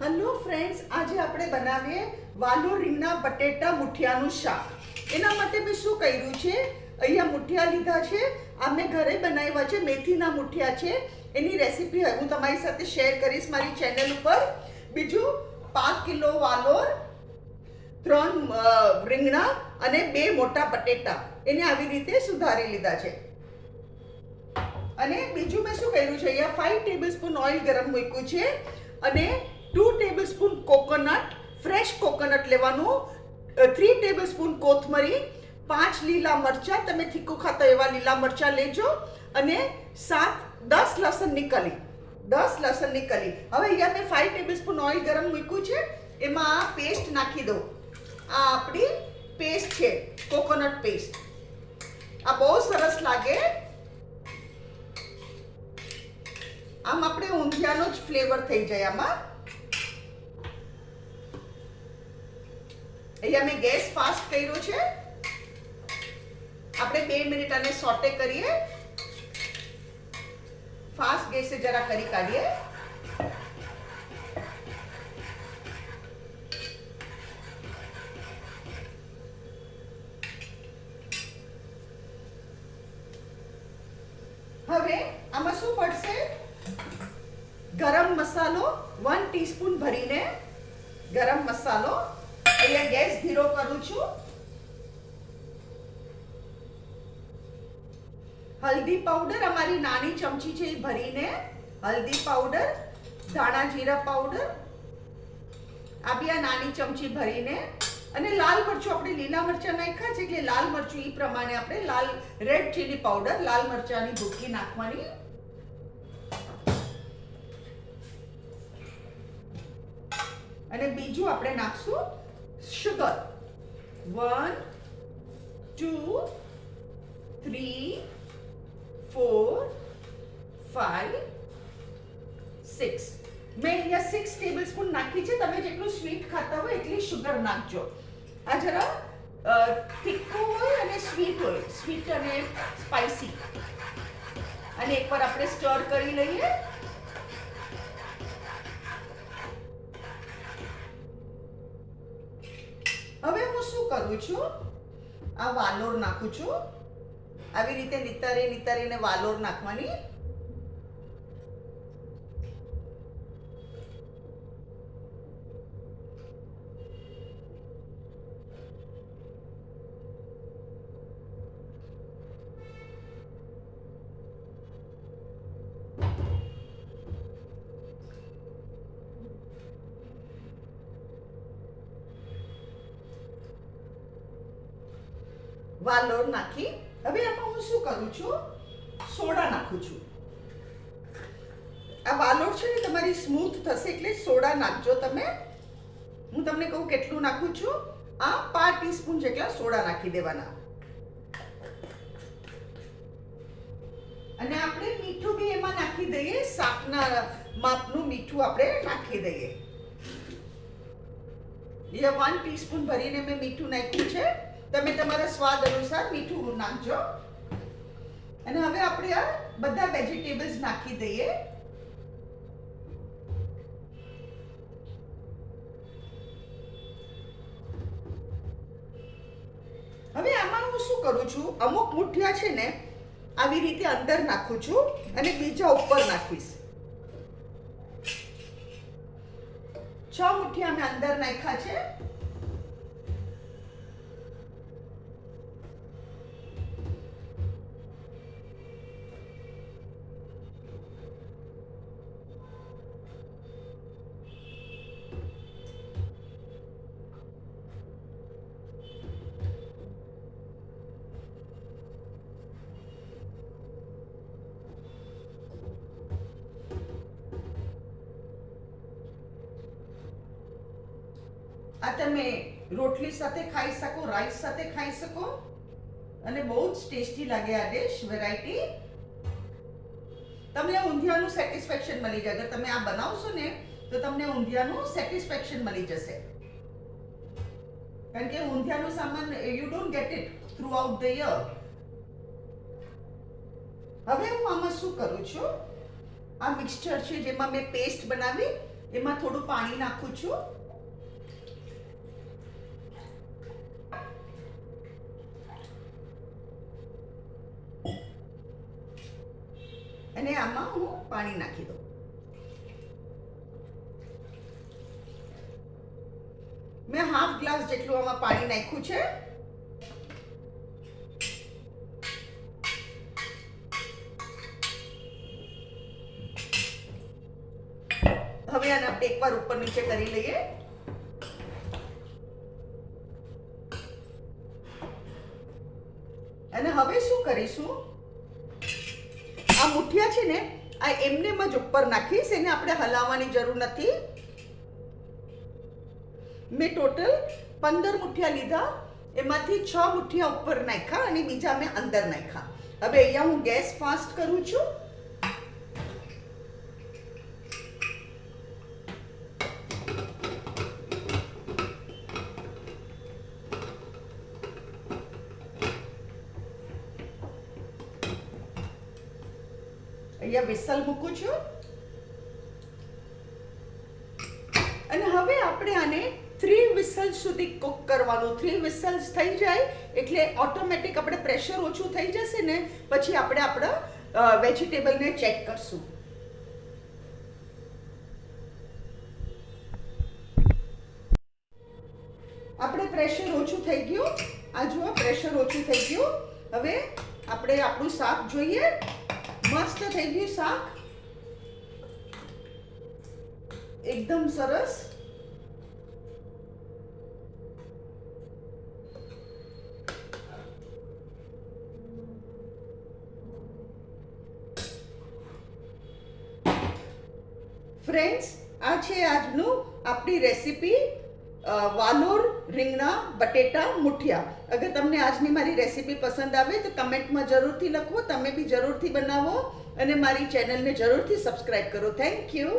Hello friends, આજે આપણે બનાવીએ વાલોર રીંગણા બટેટા મુઠિયાનું શાક. એના માટે મેં શું કર્યું છે, અહીંયા મુઠિયા લીધા છે. આ મેં ઘરે બનાવ્યા છે, મેથીના મુઠિયા છે. એની રેસીપી હું તમારી સાથે શેર કરીશ મારી ચેનલ ઉપર. બીજું 5 કિલો વાલોર, 3 રીંગણા અને 2 મોટા બટેટા એને આવી રીતે સુધારી લીધા છે. અને બીજું મેં શું કર્યું છે, અહીંયા 5 ટેબલસ્પૂન ઓઇલ ગરમ મૂક્યું છે અને 2 ટેબલસ્પૂન કોકોનટ, ફ્રેશ કોકોનટ લેવાનું, 3 ટેબલસ્પૂન કોથમરી, 5 લીલા મરચાં, તમે તીખું ખાતા એવા લીલા મરચાં લેજો, અને 10 લસણની કલી. હવે અહીંયા મેં 5 ટેબલસ્પૂન ઓઇલ ગરમ મૂક્યું છે, એમાં આ પેસ્ટ નાખી દઉં. આ આપણી પેસ્ટ છે, કોકોનટ પેસ્ટ. આ બહુ સરસ લાગે. આમ આપણે ઊંધિયાનો જ ફ્લેવર થઈ જાય આમાં. અહીંયા મેં ગેસ ફાસ્ટ કર્યો છે. આપણે 2 મિનિટ આને સોટે કરીએ. ફાસ્ટ ગેસે જરા કરી કાઢીએ. હવે આમાં શું પડશે? ગરમ મસાલો 1 ટીસ્પૂન ભરીને ગરમ મસાલો. અહીંયા ગેસ ધીરો કરું છું. હલ્દી પાવડર અમારી નાની ચમચી છે એ ભરીને હલ્દી પાવડર, ધાણા જીરા પાવડર આ બી આ નાની ચમચી ભરીને, અને લાલ મરચું, આપણે લીલા મરચાં નાખ્યા છે એટલે લાલ મરચું એ પ્રમાણે આપણે રેડ ચીલી પાવડર, લાલ મરચાંની ભૂકી નાખવાની. અને બીજું આપણે નાખશું સુગર. 1 2 3 4 5 6. મેં અહીંયા 6 ટેબલસ્પૂન નાખી છે. તમે જેટલું સ્વીટ ખાતા હોય એટલી સુગર નાખજો. આ જરા તીખું હોય અને સ્વીટ હોય, સ્વીટ અને સ્પાઇસી. અને એકવાર આપણે સ્ટર કરી લઈએ. હવે હું શું કરું છું, આ વાલોર નાખું છું. આવી રીતે નિતારીને વાલોર નાખવાની. વાલોર નાખી. હવે આમાં હું શું કરું છું, સોડા નાખું છું. આ વાલોર છે ને તમારી સ્મૂથ થશે એટલે સોડા નાખજો તમે. હું તમને કહું કેટલું નાખું છું. આ 5 ટીસ્પૂન જેટલા સોડા નાખી દેવાના. અને આપણે મીઠું બી એમાં નાખી દઈએ. શાકના માપનું મીઠું આપણે નાખી દઈએ. એ 1 ટીસ્પૂન ભરીને મેં મીઠું નાખ્યું છે. તમે તમારા સ્વાદ અનુસાર મીઠું નાખજો. અને હવે આપણે આ બધા વેજીટેબલ્સ નાખી દઈએ. હવે આમાં હું શું કરું છું, અમુક મુઠિયા છે ને આવી રીતે અંદર નાખું છું અને બીજા ઉપર નાખીશ. 6 મુઠિયા મેં અંદર નાખ્યા છે. આ તમે રોટલી સાથે ખાઈ શકો, રાઈસ સાથે ખાઈ શકો, અને બહુ જ ટેસ્ટી લાગે આ ડિશ. વેરાયટી. તમને ઊંધિયાનું સેટિસ્ફેક્શન મળી જાય. અગર તમે આ બનાવશો ને તો તમને ઊંધિયાનું સેટિસ્ફેક્શન મળી જશે. કારણ કે ઊંધિયાનું સામાન you don't get it through out the year. હવે હું આમાં શું કરું છું, આ મિક્સચર છે જેમાં મેં પેસ્ટ બનાવી એમાં થોડું પાણી નાખું છું. અને આમાં હું પાણી નાખી દઉં. મેં હાફ ગ્લાસ જેટલું આમાં પાણી નાખ્યું છે. હવે આને આપણે એકવાર ઉપર નીચે કરી લઈએ. અને હવે શું કરીશું, આ મુઠિયા છે ને આ એમનેમ જ ઉપર નાખીશ, એને આપણે હલાવવાની જરૂર નથી. મેં ટોટલ 15 મુઠિયા લીધા, એમાંથી 6 મુઠિયા ઉપર નાખ્યા અને બીજા મેં અંદર નાખ્યા. હવે અહીંયા હું ગેસ ફાસ્ટ કરું છું. અહીંયા વિસલ મૂકું છું. અને હવે આપણે આને 3 વિસલ સુધી કુક કરવાનું. 3 વિસલ્સ થઈ જાય એટલે ઓટોમેટિક આપણે પ્રેશર ઓછું થઈ જશે ને પછી આપણે આપણા વેજીટેબલને ચેક કરશું. આપણે પ્રેશર ઓછું થઈ ગયું. આ જુઓ પ્રેશર ઓછું થઈ ગયું. હવે આપણે આપણું શાક જોઈએ. મસ્ત થઈ ગયું શાક, એકદમ સરસ. ફ્રેન્ડ્સ, આ છે આજનું આપણી રેસીપી વાલોર રીંગણા બટેટા મુઠિયા. અગર તમને આજની મારી રેસીપી પસંદ આવે તો કમેન્ટમાં જરૂરથી લખો. તમે બી જરૂરથી બનાવો અને મારી ચેનલને જરૂરથી સબસ્ક્રાઈબ કરો. Thank you.